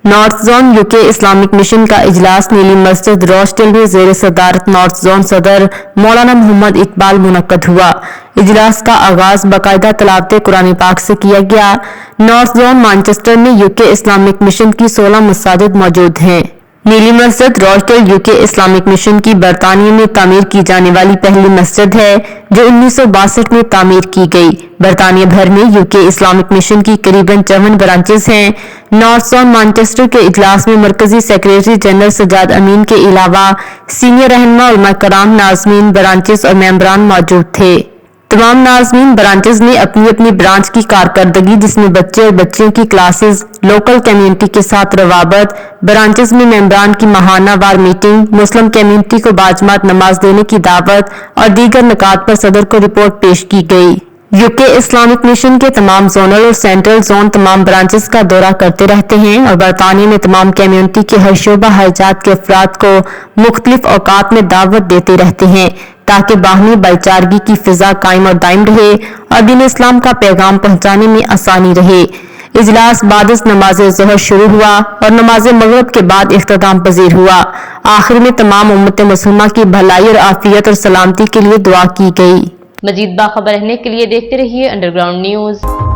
North zone UK Islamic mission کا اجلاس نیلی مسجد روشٹل میں زیر صدارت نارتھ زون صدر مولانا محمد اقبال منعقد ہوا۔ اجلاس کا آغاز باقاعدہ تلاوت قرآن پاک سے کیا گیا۔ نارتھ زون مانچسٹر میں یوکے اسلامک مشن کی 16 مساجد موجود ہیں۔ نیلی مسجد روشٹل یوکے اسلامک مشن کی برطانیہ میں تعمیر کی جانے والی پہلی مسجد ہے جو 1962 میں تعمیر کی گئی۔ برطانیہ بھر میں یوکے اسلامک مشن کی قریباً 54 برانچز ہیں۔ نارتھ زون مانچسٹر کے اجلاس میں مرکزی سیکریٹری جنرل سجاد امین کے علاوہ سینئر رہنما علماء کرام، ناظمین برانچز اور ممبران موجود تھے۔ تمام ناظمین برانچز نے اپنی اپنی برانچ کی کارکردگی جس میں بچے اور بچیوں کی کلاسز، لوکل کمیونٹی کے ساتھ روابط، برانچز میں ممبران کی ماہانہ وار میٹنگ، مسلم کمیونٹی کو باجماعت نماز دینے کی دعوت اور دیگر نکات پر صدر کو رپورٹ پیش کی گئی۔ یوکے اسلامک مشن کے تمام زونل اور سینٹرل زون تمام برانچز کا دورہ کرتے رہتے ہیں اور برطانیہ میں تمام کمیونٹی کے ہر شعبہ ہر جات کے افراد کو مختلف اوقات میں دعوت دیتے رہتے ہیں تاکہ باہمی بھائی چارگی کی فضا قائم اور دائم رہے اور دین اسلام کا پیغام پہنچانے میں آسانی رہے۔ اجلاس بعد از نماز ظہر شروع ہوا اور نماز مغرب کے بعد اختتام پذیر ہوا۔ آخر میں تمام امت مسلمہ کی بھلائی اور عافیت اور سلامتی کے لیے دعا کی گئی۔ مزید باخبر رہنے کے لیے دیکھتے رہیے انڈر گراؤنڈ نیوز۔